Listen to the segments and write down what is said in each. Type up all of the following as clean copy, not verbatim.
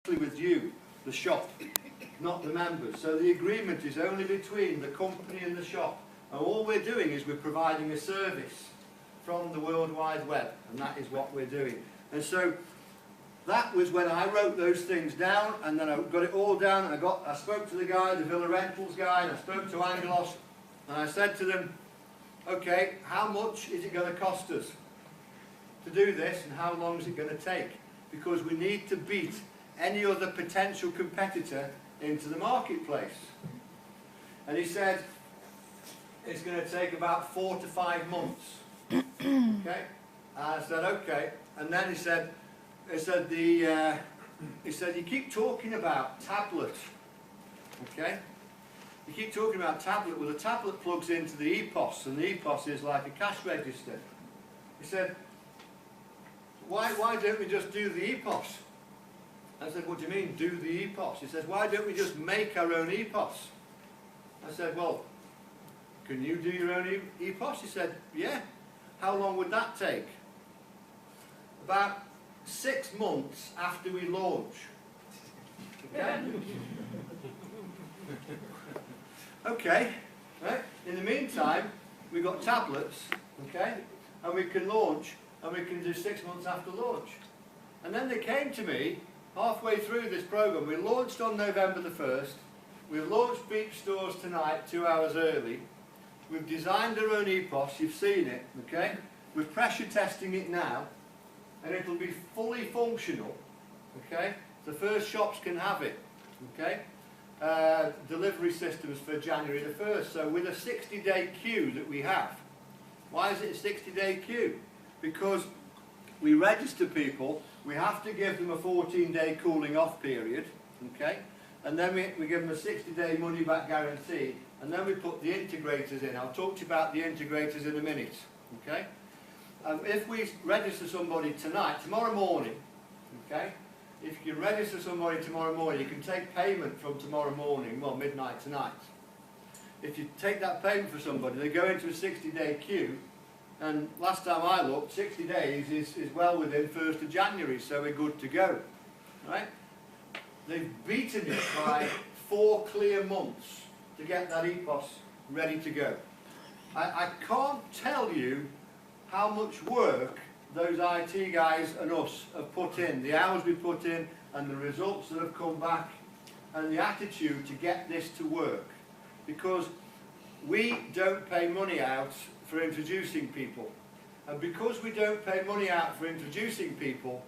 with you, the shop, not the members. So the agreement is only between the company and the shop. And all we're doing is we're providing a service from the World Wide Web, and that is what we're doing. And so that was when I wrote those things down, and then I got it all down. I spoke to the guy, the Villa Rentals guy, and I spoke to Angelos, and I said to them, okay, how much is it going to cost us to do this, and how long is it going to take? Because we need to beat any other potential competitor into the marketplace. And he said, it's going to take about 4 to 5 months. Okay? I said, okay. And then he said, you keep talking about tablet. Okay? You keep talking about tablet. Well, the tablet plugs into the EPOS, and the EPOS is like a cash register. He said, why don't we just do the EPOS? I said, what do you mean, do the EPOS? He says, why don't we just make our own EPOS? I said, well, can you do your own EPOS? He said, yeah. How long would that take? About 6 months after we launch. Okay? Okay. Right? In the meantime, we've got tablets, okay? And we can launch, and we can do 6 months after launch. And then they came to me halfway through this program. We launched on November the 1st. We've launched Beep stores tonight, 2 hours early. We've designed our own EPOS, you've seen it, okay? We're pressure testing it now, and it'll be fully functional, okay? The first shops can have it, okay? Delivery systems for January the 1st, so with a 60-day queue that we have. Why is it a 60-day queue? Because we register people, we have to give them a 14-day cooling off period, okay? And then we give them a 60-day money-back guarantee, and then we put the integrators in. I'll talk to you about the integrators in a minute, okay? If we register somebody tonight, tomorrow morning, okay? If you can register somebody tomorrow morning, you can take payment from tomorrow morning, well, midnight tonight. If you take that payment for somebody, they go into a 60-day queue, and last time I looked, 60 days is well within 1st of January, so we're good to go, right? They've beaten it by 4 clear months to get that EPOS ready to go. I can't tell you how much work those IT guys and us have put in, the hours we put in, and the results that have come back, and the attitude to get this to work. Because we don't pay money out for introducing people. And because we don't pay money out for introducing people,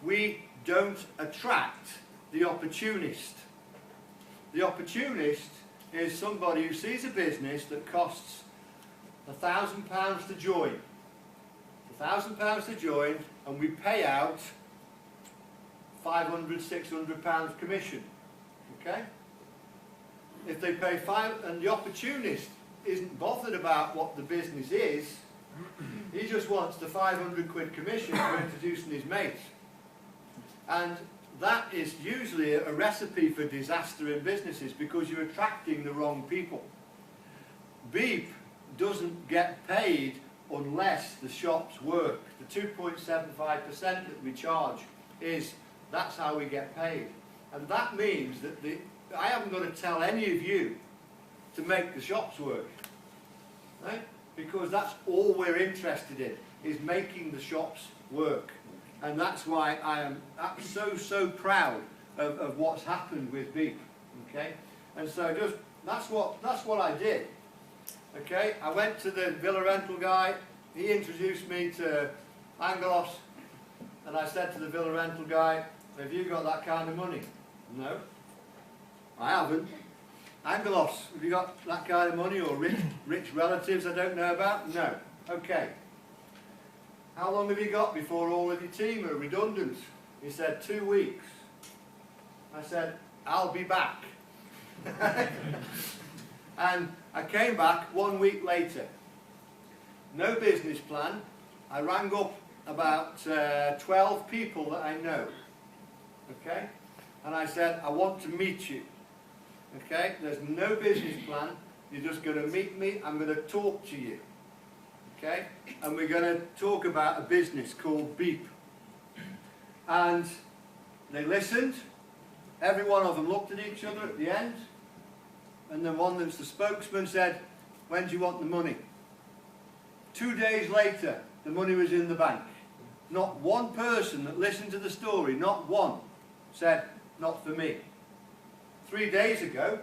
we don't attract the opportunist. The opportunist is somebody who sees a business that costs £1,000 to join. £1,000 to join, and we pay out £500, £600 commission. Okay? If they pay and the opportunist isn't bothered about what the business is, he just wants the 500 quid commission for introducing his mate. And that is usually a recipe for disaster in businesses, because you're attracting the wrong people. Beep doesn't get paid unless the shops work. The 2.75% that we charge that's how we get paid. And that means that I haven't got to tell any of you to make the shops work, right? Because that's all we're interested in, is making the shops work. And that's why I'm so proud of what's happened with Beep, okay? And so that's what I did, okay? I went to the Villa Rental guy, he introduced me to Angelos, and I said to the Villa Rental guy, have you got that kind of money? No, I haven't. Angelos, have you got that kind of money, or rich relatives I don't know about? No. Okay. How long have you got before all of your team are redundant? He said, 2 weeks. I said, I'll be back. And I came back 1 week later. No business plan. I rang up about 12 people that I know. Okay? And I said, I want to meet you. Okay? There's no business plan. You're just going to meet me. I'm going to talk to you. Okay? And we're going to talk about a business called Beep. And they listened, every one of them looked at each other at the end, and the one that's the spokesman said, "When do you want the money?" 2 days later, the money was in the bank. Not one person that listened to the story, not one, said, "Not for me." 3 days ago,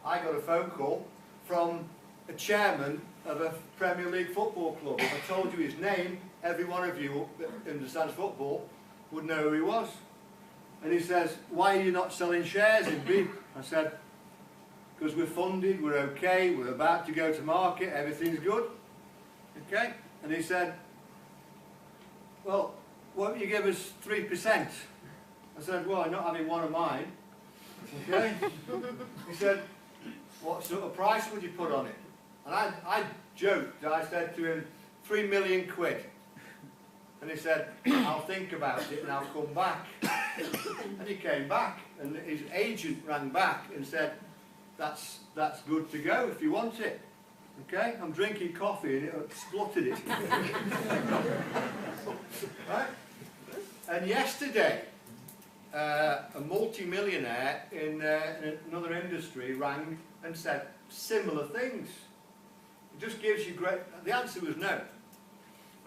I got a phone call from a chairman of a Premier League football club. If I told you his name, every one of you that understands football would know who he was. And he says, "Why are you not selling shares in Beep?" I said, "Because we're funded, we're okay, we're about to go to market, everything's good." Okay? And he said, "Well, won't you give us 3%? I said, "Well, I'm not having one of mine." Okay? He said, "What sort of price would you put on it?" And I joked, I said to him, 3 million quid. And he said, "I'll think about it and I'll come back." And he came back, and his agent rang back and said, that's good to go if you want it." Okay? I'm drinking coffee and it spluttered it. Right? And yesterday, a multi-millionaire in another industry rang and said similar things. It just gives you great... The answer was no.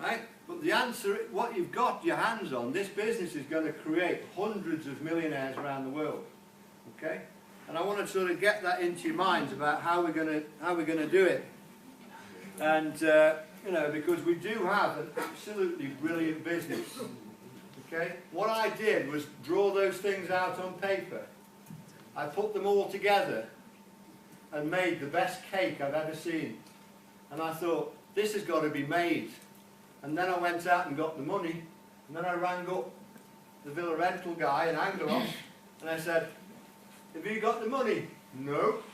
Right? But the answer, what you've got your hands on, this business is going to create hundreds of millionaires around the world. Okay? And I want to sort of get that into your minds about how we're going to do it. And you know, because we do have an absolutely brilliant business. Okay? What I did was draw those things out on paper. I put them all together and made the best cake I've ever seen. And I thought, this has got to be made. And then I went out and got the money, and then I rang up the villa rental guy in Angelos, and I said, "Have you got the money?" "No."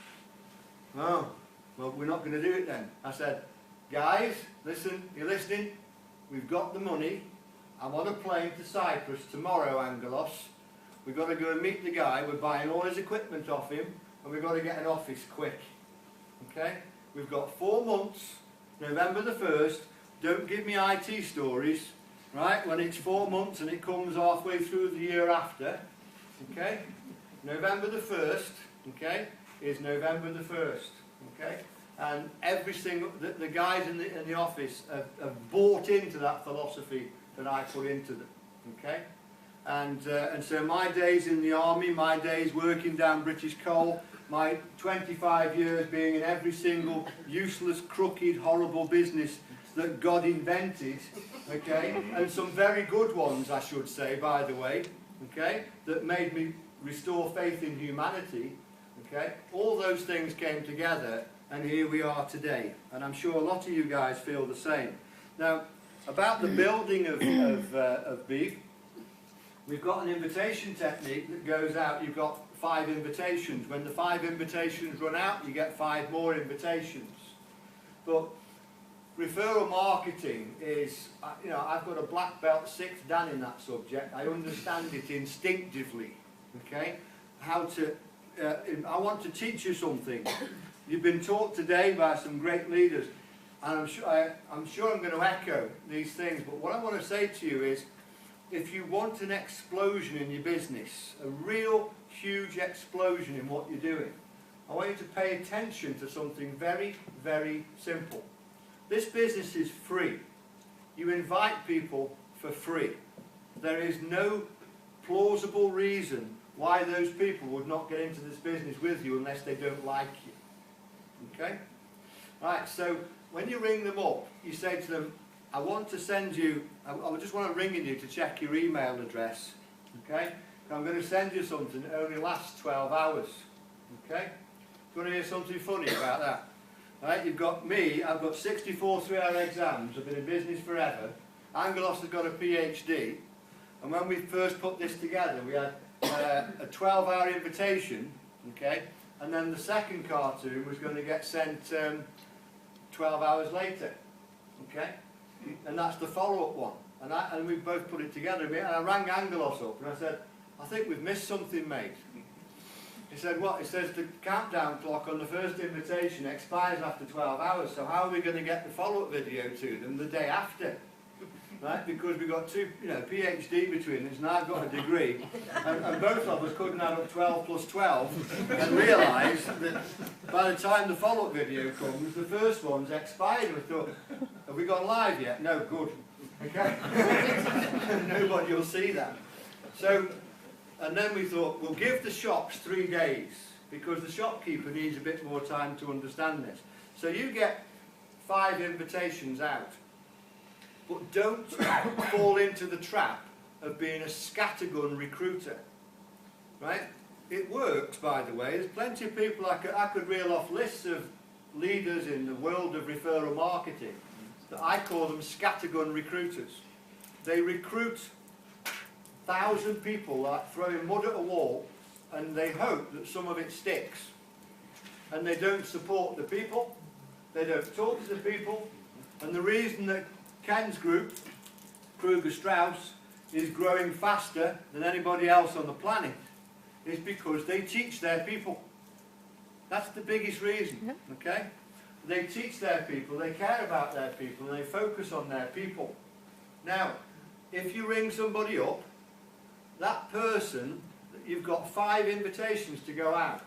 "Oh, well, we're not going to do it then." I said, "Guys, listen, you're listening? We've got the money. I'm on a plane to Cyprus tomorrow, Angelos. We've got to go and meet the guy. We're buying all his equipment off him, and we've got to get an office quick. Okay? We've got 4 months, November the 1st. Don't give me IT stories, right, when it's 4 months and it comes halfway through the year after. Okay? November the 1st, okay, is November the 1st. Okay? And every single, the guys in the office have bought into that philosophy that I put into them. Okay? And so my days in the army, my days working down British coal, my 25 years being in every single useless, crooked, horrible business that God invented, okay, and some very good ones, I should say, by the way, okay, that made me restore faith in humanity, okay, all those things came together, and here we are today. And I'm sure a lot of you guys feel the same. Now, about the building of Beep, we've got an invitation technique that goes out. You've got 5 invitations. When the 5 invitations run out, you get 5 more invitations. But referral marketing is, you know, I've got a black belt 6th Dan in that subject. I understand it instinctively. Okay? How to, I want to teach you something. You've been taught today by some great leaders, and I'm sure I'm going to echo these things. But what I want to say to you is, if you want an explosion in your business, a real huge explosion in what you're doing, I want you to pay attention to something very, very simple. This business is free. You invite people for free. There is no plausible reason why those people would not get into this business with you unless they don't like you. Okay? Right, so when you ring them up, you say to them, I want to send you, I just want to ring you to check your email address. Okay? I'm going to send you something that only lasts 12 hours. Okay? You want to hear something funny about that? Right, you've got me, I've got 64 3-hour exams, I've been in business forever. Angelos has got a PhD, and when we first put this together, we had a 12-hour invitation, okay, and then the second cartoon was going to get sent 12 hours later, okay, and that's the follow-up one, and we both put it together, and I rang Angelos up, and I said, I think we've missed something, mate. He said, what? He says the countdown clock on the first invitation expires after 12 hours, so how are we going to get the follow-up video to them the day after? right? Because we've got two, PhD between us, and I've got a degree, and both of us couldn't add up 12 plus 12 and realise that by the time the follow-up video comes, the first one's expired. We thought, have we gone live yet? No, good. Okay? Nobody will see that. So, and then we thought, we'll give the shops 3 days, because the shopkeeper needs a bit more time to understand this. So you get 5 invitations out. But don't fall into the trap of being a scattergun recruiter, right? It works, by the way. There's plenty of people I could reel off lists of leaders in the world of referral marketing that I call them scattergun recruiters. They recruit 1,000 people like throwing mud at a wall, and they hope that some of it sticks. And they don't support the people, they don't talk to the people, and the reason that Ken's group, Kruger-Strauss, is growing faster than anybody else on the planet is because they teach their people. That's the biggest reason, okay? They teach their people, they care about their people, and they focus on their people. Now, if you ring somebody up, that person, you've got 5 invitations to go out.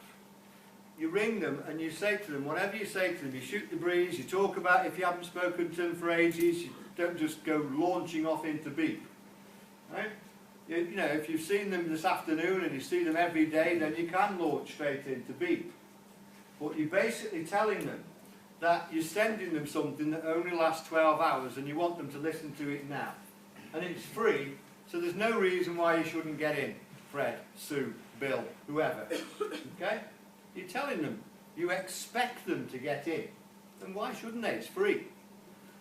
You ring them and you say to them, whatever you say to them, you shoot the breeze, you talk about if you haven't spoken to them for ages, you don't just go launching off into Beep. Right? You know, if you've seen them this afternoon and you see them every day, then you can launch straight into Beep. But you're basically telling them that you're sending them something that only lasts 12 hours and you want them to listen to it now. And it's free, so there's no reason why you shouldn't get in. Fred, Sue, Bill, whoever. Okay? You're telling them, you expect them to get in. And why shouldn't they? It's free.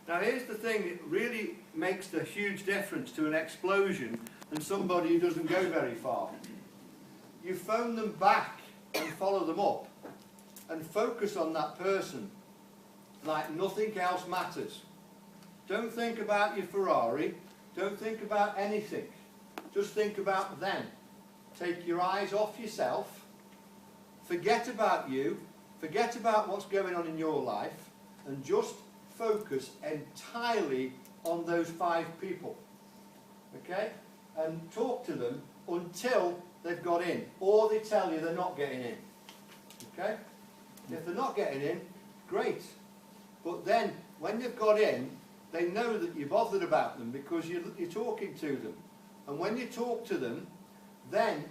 Now here's the thing that really makes the huge difference to an explosion and somebody who doesn't go very far. You phone them back and follow them up and focus on that person like nothing else matters. Don't think about your Ferrari, don't think about anything. Just think about them. Take your eyes off yourself. Forget about you, forget about what's going on in your life, and just focus entirely on those 5 people. Okay? And talk to them until they've got in, or they tell you they're not getting in. Okay? If they're not getting in, great. But then, when they've got in, they know that you're bothered about them because you're talking to them. And when you talk to them, then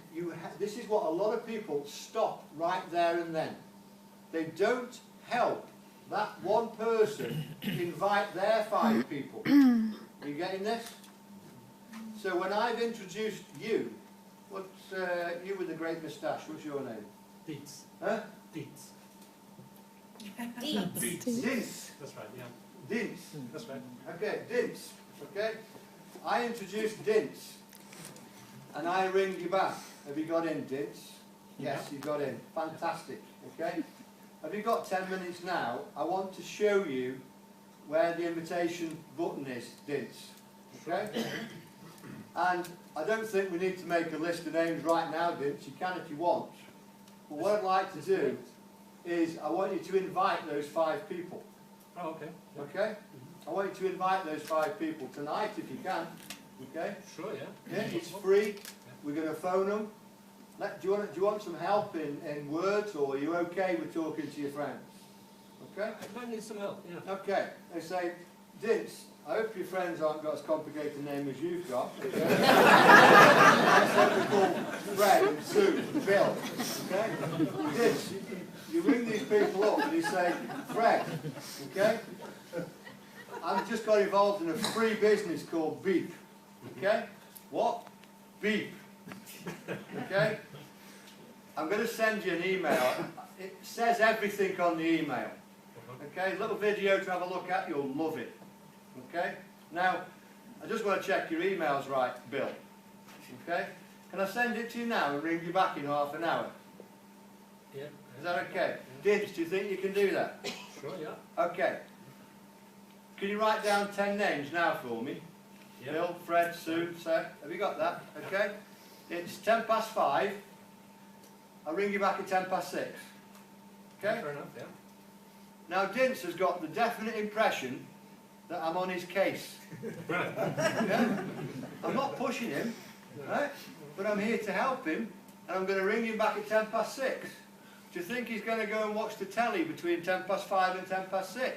this is what a lot of people stop right there and then. They don't help that one person invite their 5 people. Are you getting this? So when I've introduced you, you with the great moustache, what's your name? Dietz. Huh? Dietz. Dietz. That's right, yeah. Dietz. That's right. Okay, Dietz. Okay? I introduced Dietz. And I ring you back. Have you got in, Dietz? Yes, you got in. Fantastic. Okay? Have you got 10 minutes now? I want to show you where the invitation button is, Dietz. Okay? And I don't think we need to make a list of names right now, Dietz. You can if you want. But what I'd like to do is I want you to invite those 5 people. Oh, okay. Okay? I want you to invite those 5 people tonight if you can. Okay? Sure, yeah. Yeah, it's free. We're going to phone them. Do you want some help in words, or are you okay with talking to your friends? Okay? I might need some help, yeah. Okay. They say, Dietz, I hope your friends aren't got as complicated a name as you've got. Okay? I said we call Fred and Sue and Bill. Okay? Dietz, you ring these people up and you say, Fred, okay? I've just got involved in a free business called Beep. Okay? What? Beep. Okay? I'm going to send you an email. It says everything on the email. Okay? Little video to have a look at. You'll love it. Okay? Now, I just want to check your email's right, Bill. Okay? Can I send it to you now and ring you back in half an hour? Yeah. Is that okay? Dietz, do you think you can do that? Sure, yeah. Okay. Can you write down 10 names now for me? Yeah. Bill, Fred, Sue, Seth. Have you got that? Okay. It's 5:10. I'll ring you back at 6:10. Okay? Fair enough, yeah. Now, Dietz has got the definite impression that I'm on his case. Yeah? I'm not pushing him, right? But I'm here to help him, and I'm going to ring him back at 6:10. Do you think he's going to go and watch the telly between 5:10 and 6:10?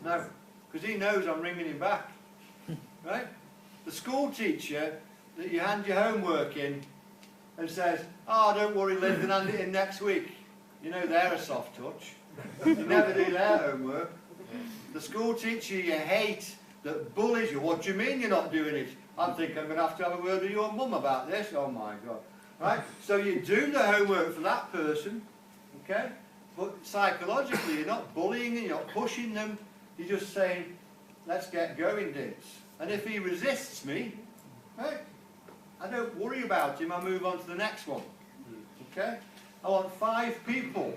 No, because he knows I'm ringing him back, right? The school teacher that you hand your homework in and says, "Oh, don't worry, Lyndon, hand it in next week." You know they're a soft touch. You never do their homework. The school teacher you hate that bullies you. What do you mean you're not doing it? I think I'm going to have a word with your mum about this. Oh my God. Right? So you do the homework for that person, okay? But psychologically you're not bullying them, you're not pushing them. You're just saying, let's get going, Dints. And if he resists me, right, I don't worry about him, I move on to the next one. Okay? I want 5 people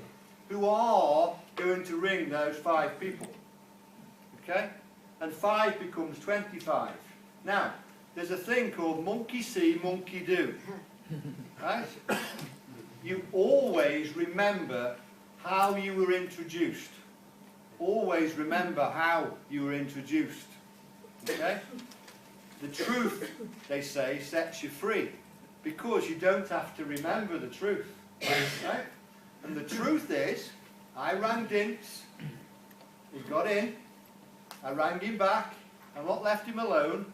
who are going to ring those 5 people. Okay? And 5 becomes 25. Now, there's a thing called monkey see, monkey do. Right? You always remember how you were introduced. Always remember how you were introduced. Okay? The truth, they say, sets you free. Because you don't have to remember the truth. Right? And the truth is, I rang Dints, he got in, I rang him back, I've not left him alone,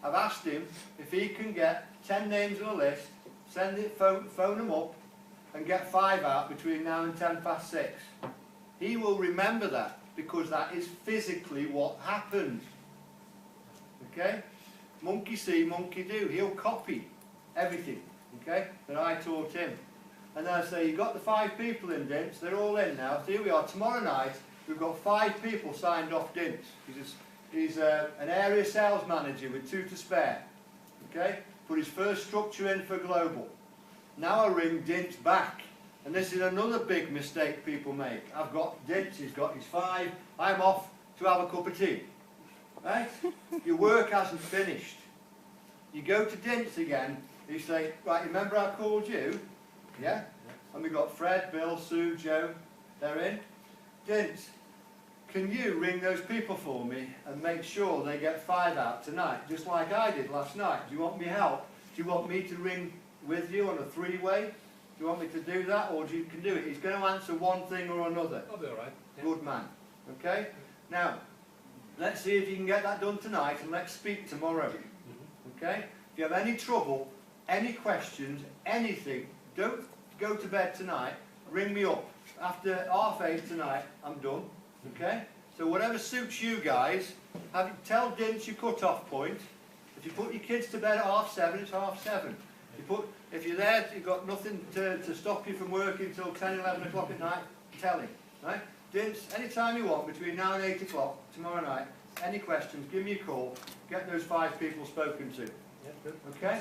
I've asked him if he can get 10 names on a list, send it, phone them up, and get 5 out between now and 6:10. He will remember that, because that is physically what happened. Okay? Monkey see, monkey do. He'll copy everything, okay, that I taught him. And then I say, you've got the 5 people in, Dints, they're all in now. So here we are, tomorrow night, we've got 5 people signed off Dints. He's an area sales manager with 2 to spare, okay? Put his first structure in for global. Now I ring Dints back. And this is another big mistake people make. I've got Dints, he's got his 5, I'm off to have a cup of tea. Right? Your work hasn't finished. You go to Dints again, you say, right, remember I called you? Yeah? And we've got Fred, Bill, Sue, Joe, they're in. Dints, can you ring those people for me and make sure they get 5 out tonight, just like I did last night? Do you want me help? Do you want me to ring with you on a 3-way? Do you want me to do that, or you can do it? He's going to answer one thing or another. I'll be all right. Yeah. Good man. Okay? Now, let's see if you can get that done tonight, and let's speak tomorrow. Okay? If you have any trouble, any questions, anything, don't go to bed tonight. Ring me up. After 8:30 tonight, I'm done. Okay? So whatever suits you guys, tell Dints your cut-off point. If you put your kids to bed at 7:30, it's 7:30. If you're there, you've got nothing to stop you from working until 10, 11 o'clock at night, tell him. Right? Dints, anytime you want, between now and 8 o'clock tomorrow night, any questions, give me a call, get those 5 people spoken to. Yeah, good. Okay?